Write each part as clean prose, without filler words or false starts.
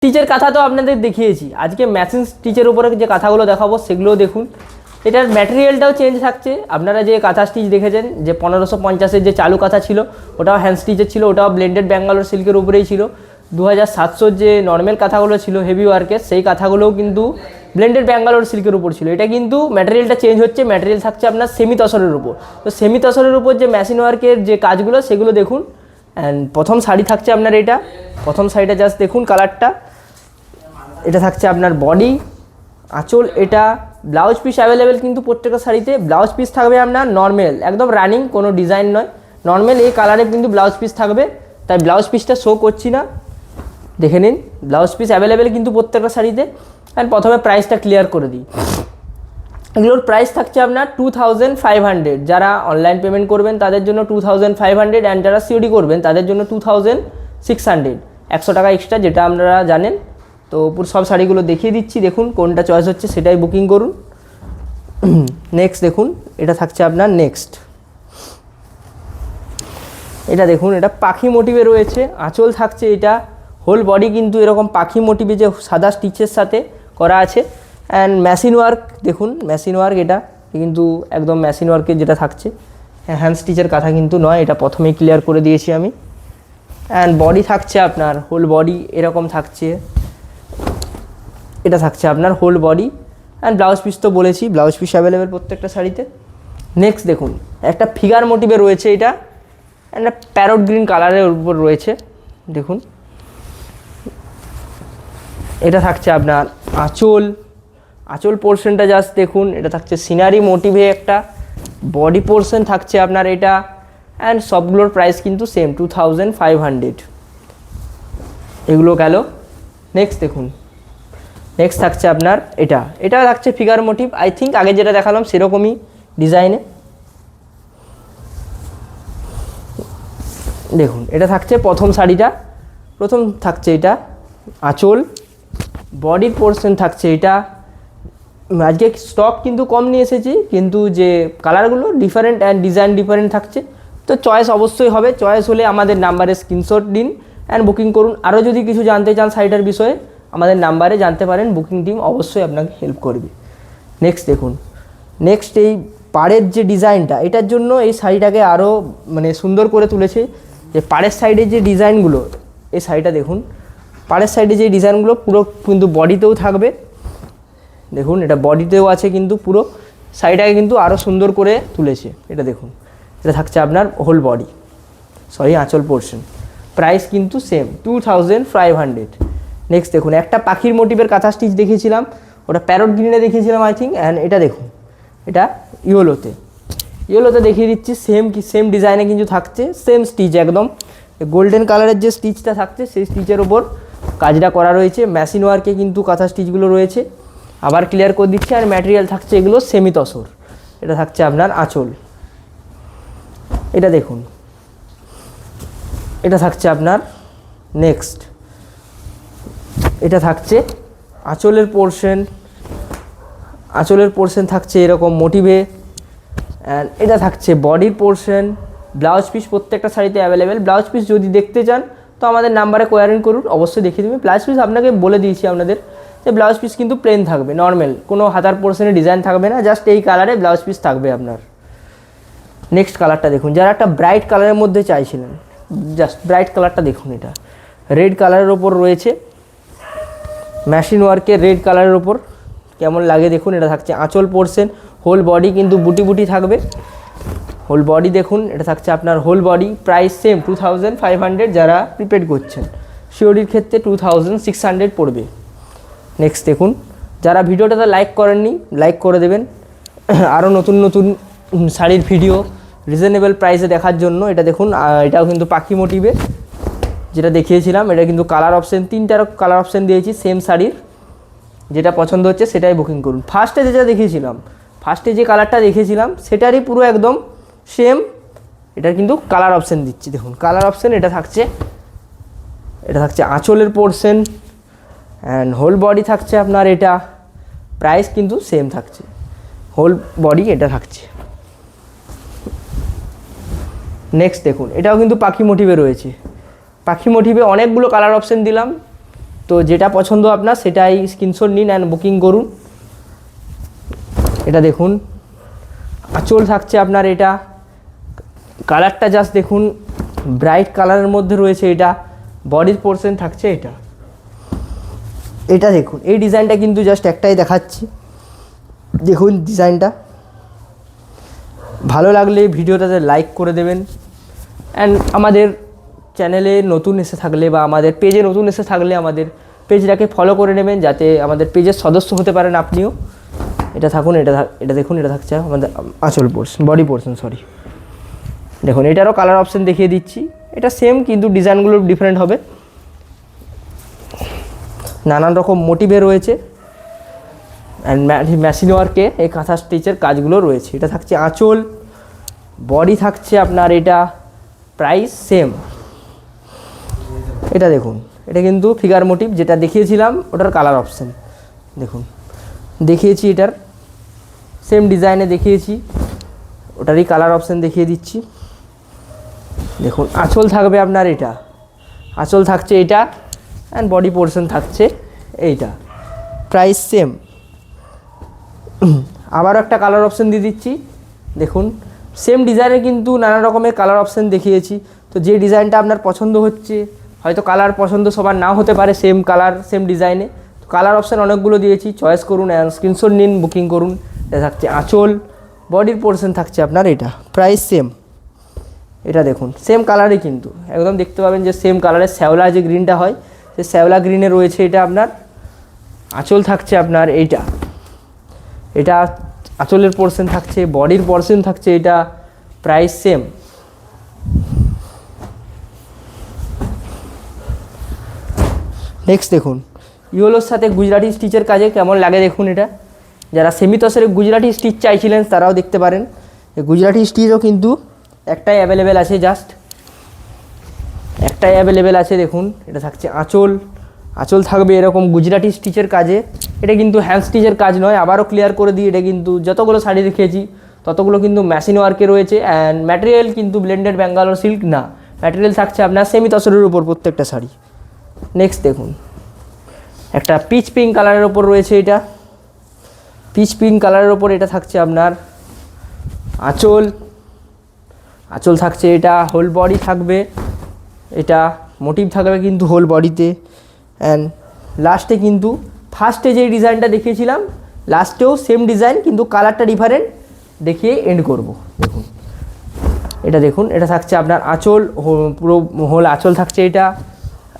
স্টিচের কাঁথা তো আপনাদের দেখিয়েছি, আজকে ম্যাচিং স্টিচের উপরে যে কাঁথাগুলো দেখাবো সেগুলোও দেখুন। এটার ম্যাটেরিয়ালটাও চেঞ্জ থাকছে। আপনারা যে কাঁথা স্টিচ দেখেছেন, যে 1550-এর যে চালু কাঁথা ছিল ওটাও হ্যান্ড স্টিচের ছিল, ওটাও ব্লেন্ডেড ব্যাঙ্গালোর সিল্কের উপরেই ছিল। 2700 যে নর্মাল কাঁথাগুলো ছিল হেভি ওয়ার্কের, সেই কাঁথাগুলোও কিন্তু ব্লেন্ডেড ব্যাঙ্গালোর সিল্কের উপর ছিল। এটা কিন্তু ম্যাটেরিয়ালটা চেঞ্জ হচ্ছে, ম্যাটেরিয়াল থাকছে আপনার সেমি তসরের উপর। তো সেমি তসরের উপর যে মেশিন ওয়ার্কের যে কাজগুলো সেগুলো দেখুন। অ্যান্ড প্রথম শাড়ি থাকছে আপনার এটা, প্রথম শাড়িটা জাস্ট দেখুন কালারটা। এটা থাকছে আপনার বডি, আঁচল, এটা ব্লাউজ পিস অ্যাভেলেবেল কিন্তু প্রত্যেকটা শাড়িতে। ব্লাউজ পিস থাকবে আপনার নর্মাল, একদম রানিং, কোনো ডিজাইন নয়, নর্মাল এই কালারে কিন্তু ব্লাউজ পিস থাকবে। তাই ব্লাউজ পিসটা শো করছি না, দেখে নিন। ব্লাউজ পিস অ্যাভেলেবেল কিন্তু প্রত্যেকটা শাড়িতে। অ্যান্ড প্রথমে প্রাইসটা ক্লিয়ার করে দিই। এগুলোর প্রাইস থাকছে আপনার 2500। যারা অনলাইন পেমেন্ট করবেন তাদের জন্য 2500, অ্যান্ড যারা সিওডি করবেন তাদের জন্য 2600, 100 টাকা এক্সট্রা, যেটা আপনারা জানেন। তো পুরো সব শাড়িগুলো দেখিয়ে দিচ্ছি, দেখুন কোনটা চয়েস হচ্ছে সেটাই বুকিং করুন। নেক্সট দেখুন, এটা থাকছে আপনার নেক্সট। এটা দেখুন, এটা পাখি মোটিভে রয়েছে, আঁচল থাকছে এটা, হোল বডি কিন্তু এরকম পাখি মোটিভে যে সাদা স্টিচের সাথে করা আছে। অ্যান্ড মেশিন ওয়ার্ক দেখুন, মেশিন ওয়ার্ক এটা কিন্তু একদম মেশিন ওয়ার্কের যেটা থাকছে, হ্যান্ড স্টিচের কথা কিন্তু নয়, এটা প্রথমেই ক্লিয়ার করে দিয়েছি আমি। অ্যান্ড বডি থাকছে আপনার হোল বডি এরকম থাকছে, এটা থাকছে আপনার whole body. And blouse piece তো বলেছি, ব্লাউজ পিস অ্যাভেলেবেল প্রত্যেকটা শাড়িতে। নেক্সট দেখুন, একটা ফিগার মোটিভে রয়েছে এটা, একটা প্যারট গ্রিন কালারের উপর রয়েছে, দেখুন। এটা থাকছে আপনার আঁচল, আঁচল পোর্শনটা জাস্ট দেখুন, এটা থাকছে সিনারি মোটিভে একটা বডি পোর্শন থাকছে আপনার এটা। অ্যান্ড সবগুলোর প্রাইস কিন্তু সেম 2500। এগুলো গেল। নেক্সট দেখুন, নেক্সট থাকছে আপনার এটা, এটা থাকছে ফিগার মোটিভ, আই থিঙ্ক আগে যেটা দেখালাম সেরকমই ডিজাইনে। দেখুন, এটা থাকছে প্রথম শাড়িটা, প্রথম থাকছে এটা আঁচল, বডির পোর্শন থাকছে এটা। আজকে স্টক কিন্তু কম নিয়ে এসেছি, কিন্তু যে কালারগুলো ডিফারেন্ট অ্যান্ড ডিজাইন ডিফারেন্ট থাকছে। তো চয়েস অবশ্যই হবে, চয়েস হলে আমাদের নাম্বারে স্ক্রিনশট দিন অ্যান্ড বুকিং করুন। আরও যদি কিছু জানতে চান শাড়িটার বিষয়ে আমাদের নাম্বারে জানতে পারেন, বুকিং টিম অবশ্যই আপনাকে হেল্প করবে। নেক্সট দেখুন, নেক্সট এই পাড়ের যে ডিজাইনটা, এটার জন্য এই শাড়িটাকে আরও মানে সুন্দর করে তুলেছে। যে পাড়ের সাইডে যে ডিজাইনগুলো, এই শাড়িটা দেখুন, পাড়ের সাইডে যে ডিজাইনগুলো পুরো কিন্তু বডিতেও থাকবে, দেখুন এটা বডিতেও আছে, কিন্তু পুরো শাড়িটাকে কিন্তু আরও সুন্দর করে তুলেছে। এটা দেখুন, এটা থাকছে আপনার হোল বডি, সরি আঁচল পোর্শন। প্রাইস কিন্তু সেম 2500। নেক্সট দেখুন, একটা পাখির মোটিভের কাঁথা স্টিচ দেখিয়েছিলাম, ওটা প্যারট গ্রিনে দেখিয়েছিলাম আই থিঙ্ক। অ্যান্ড এটা দেখুন, এটা ইয়েলোতে, ইয়েলোতে দেখিয়ে দিচ্ছি। সেম ডিজাইনে কিন্তু থাকছে, সেম স্টিচ একদম। গোল্ডেন কালারের যে স্টিচটা থাকছে সেই স্টিচের ওপর কাজটা করা রয়েছে, মেশিন ওয়ার্কে কিন্তু কাঁথা স্টিচগুলো রয়েছে। আবার ক্লিয়ার করে দিচ্ছি। আর ম্যাটেরিয়াল থাকছে এগুলো সেমি তসর। এটা থাকছে আপনার আঁচল, এটা দেখুন, এটা থাকছে আপনার নেক্সট, এটা থাকছে আঁচলের পোর্শন, আঁচলের পোর্শন থাকছে এরকম মোটিভে। অ্যান্ড এটা থাকছে বডির পোর্শন। ব্লাউজ পিস প্রত্যেকটা শাড়িতে অ্যাভেলেবেল। ব্লাউজ পিস যদি দেখতে চান তো আমাদের নাম্বারে কোয়ারিং করুন, অবশ্যই দেখিয়ে দেবে। ব্লাউজ পিস আপনাকে বলে দিয়েছি আপনাদের যে ব্লাউজ পিস কিন্তু প্লেন থাকবে, নর্মাল, কোনো হাতার পোর্শনে ডিজাইন থাকবে না, জাস্ট এই কালারে ব্লাউজ পিস থাকবে আপনার। নেক্সট কালারটা দেখুন, যারা একটা ব্রাইট কালারের মধ্যে চাইছিলেন, জাস্ট ব্রাইট কালারটা দেখুন, এটা রেড কালারের ওপর রয়েছে, মেশিন ওয়ার্কের রেড কালারের ওপর কেমন লাগে দেখুন। এটা থাকছে আঁচল পোর্শন, হোল বডি কিন্তু বুটি বুটি থাকবে, হোল বডি দেখুন, এটা থাকছে আপনার হোল বডি। প্রাইস সেম 2500, যারা প্রিপেড করছেন। সিওডির ক্ষেত্রে 2600 পড়বে। নেক্সট দেখুন, যারা ভিডিওটাতে লাইক করেননি লাইক করে দেবেন, আরও নতুন নতুন শাড়ির ভিডিও রিজনেবল প্রাইসে দেখার জন্য। এটা দেখুন, এটাও কিন্তু পাখি মোটিভে যেটা দেখিয়েছিলাম। এটা কিন্তু কালার অপশান, 3টা কালার অপশান দিয়েছি সেম শাড়ির, যেটা পছন্দ হচ্ছে সেটাই বুকিং করুন। ফার্স্টে যেটা দেখিয়েছিলাম, ফার্স্টে যে কালারটা দেখিয়েছিলাম সেটারই পুরো একদম সেম। এটা কিন্তু কালার অপশান দিচ্ছি, দেখুন কালার অপশান। এটা থাকছে আঁচলের পোর্শন, অ্যান্ড হোল বডি থাকছে আপনার এটা। প্রাইস কিন্তু সেম থাকছে, হোল বডি এটা থাকছে। নেক্সট দেখুন, এটাও কিন্তু পাখি মোটিভে রয়েছে। পাখি মোটিভে অনেকগুলো কালার অপশান দিলাম, তো যেটা পছন্দ আপনার সেটাই স্ক্রিনশট নিন অ্যান্ড বুকিং করুন। এটা দেখুন, আঁচল থাকছে আপনার, এটা কালারটা জাস্ট দেখুন, ব্রাইট কালারের মধ্যে রয়েছে। এটা বডির পোর্শন থাকছে এটা। এটা দেখুন, এই ডিজাইনটা কিন্তু জাস্ট একটাই দেখাচ্ছি, দেখুন ডিজাইনটা। ভালো লাগলে ভিডিওটাতে লাইক করে দেবেন অ্যান্ড আমাদের চ্যানেলে নতুন এসে থাকলে বা আমাদের পেজে নতুন এসে থাকলে আমাদের পেজটাকে ফলো করে নেবেন, যাতে আমাদের পেজের সদস্য হতে পারেন আপনিও। এটা থাকুন, এটা দেখুন, এটা থাকছে আমাদের আঁচল পোর্শন, বডি পোর্শন সরি। দেখুন এটারও কালার অপশান দেখিয়ে দিচ্ছি। এটা সেম কিন্তু ডিজাইনগুলো ডিফারেন্ট হবে, নানান রকম মোটিভে রয়েছে অ্যান্ড মেশিন ওয়ার্কে এই কাঁথা স্টিচের কাজগুলো রয়েছে। এটা থাকছে আঁচল, বডি থাকছে আপনার, এটা প্রাইস সেম। এটা দেখুন, এটা কিন্তু ফিগার মোটিভ যেটা দেখিয়েছিলাম ওটার কালার অপশান দেখুন, দেখিয়েছি এটার সেম ডিজাইনে দেখিয়েছি, ওটারই কালার অপশান দেখিয়ে দিচ্ছি। দেখুন আঁচল থাকবে আপনার, এটা আঁচল থাকছে এটা অ্যান্ড বডি পোর্শন থাকছে এইটা, প্রাইস সেম। আবারও একটা কালার অপশান দিয়ে দিচ্ছি, দেখুন সেম ডিজাইনে কিন্তু নানা রকমের কালার অপশান দেখিয়েছি। তো যে ডিজাইনটা আপনার পছন্দ হচ্ছে, হয়তো কালার পছন্দ সবার নাও হতে পারে সেম কালার সেম ডিজাইনে, তো কালার অপশান অনেকগুলো দিয়েছি, চয়েস করুন অ্যান্ড স্ক্রিনশট নিন, বুকিং করুন। এটা থাকছে আঁচল, বডির পোর্শন থাকছে আপনার এটা, প্রাইস সেম। এটা দেখুন সেম কালারে কিন্তু একদম দেখতে পাবেন যে সেম কালারের শ্যাওলা যে গ্রিনটা হয়, সেই শ্যাওলা গ্রিনে রয়েছে এটা আপনার। আঁচল থাকছে আপনার এইটা, এটা আঁচলের পোর্শন থাকছে, বডির পোর্শন থাকছে এটা, প্রাইস সেম। নেক্সট দেখুন, ইয়েলোর সাথে গুজরাটি স্টিচের কাজে কেমন লাগে দেখুন। এটা যারা সেমি তসরের গুজরাটি স্টিচ চাইছিলেন তারাও দেখতে পারেন। এই গুজরাটি স্টিচও কিন্তু একটাই অ্যাভেলেবেল আছে, জাস্ট একটাই অ্যাভেলেবেল আছে। দেখুন এটা থাকছে আঁচল, আঁচল থাকবে এরকম গুজরাটি স্টিচের কাজে। এটা কিন্তু হ্যান্ড স্টিচের কাজ নয়, আবারও ক্লিয়ার করে দিই, এটা কিন্তু যতগুলো শাড়ি দেখিয়েছি ততগুলো কিন্তু মেশিন ওয়ার্কে রয়েছে অ্যান্ড ম্যাটেরিয়াল কিন্তু ব্লেন্ডেড ব্যাঙ্গালোর সিল্ক না, ম্যাটেরিয়াল থাকছে আপনার সেমি তসরের উপর প্রত্যেকটা শাড়ি। নেক্সট দেখুন, একটা পিচ পিঙ্ক কালারের ওপর রয়েছে, এটা পিচ পিঙ্ক কালারের ওপর এটা থাকছে আপনার আঁচল, আঁচল থাকছে এটা, হোল বডি থাকবে এটা, মোটিভ থাকবে কিন্তু হোল বডিতে অ্যান্ড লাস্টে কিন্তু ফার্স্টে যেই ডিজাইনটা দেখিয়েছিলাম লাস্টেও সেম ডিজাইন কিন্তু কালারটা ডিফারেন্ট দেখিয়ে এন্ড করব। দেখুন এটা দেখুন, এটা থাকছে আপনার আঁচল, পুরো হোল আঁচল থাকছে এটা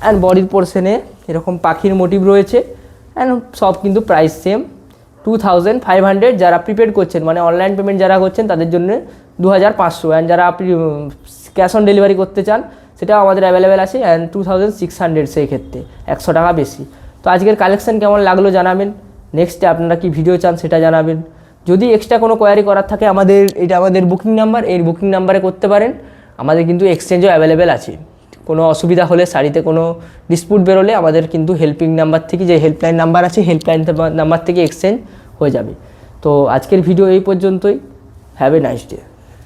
অ্যান্ড বডির পোর্শনে এরকম পাখির মোটিভ রয়েছে অ্যান্ড সব কিন্তু প্রাইস সেম 2500। যারা প্রিপেড করছেন মানে অনলাইন পেমেন্ট যারা করছেন তাদের জন্য 2500 অ্যান্ড যারা আপনি ক্যাশ অন ডেলিভারি করতে চান সেটাও আমাদের অ্যাভেলেবেল আছে অ্যান্ড 2600 সেই ক্ষেত্রে 100 টাকা বেশি। তো আজকের কালেকশন কেমন লাগলো জানাবেন, নেক্সটে আপনারা কি ভিডিও চান সেটা জানাবেন। যদি এক্সট্রা কোনো কোয়ারি করার থাকে এটা আমাদের বুকিং নাম্বার, এই বুকিং নাম্বারে করতে পারেন। আমাদের কিন্তু এক্সচেঞ্জও অ্যাভেলেবেল আছে, কোনো অসুবিধা হলে শাড়িতে কোনো ডিসপুট বেরোলে আমাদের কিন্তু হেল্পিং নাম্বার থেকে, যে হেল্পলাইন নাম্বার আছে হেল্পলাইন নাম্বার থেকে এক্সচেঞ্জ হয়ে যাবে। তো আজকের ভিডিও এই পর্যন্তই। Have a nice day.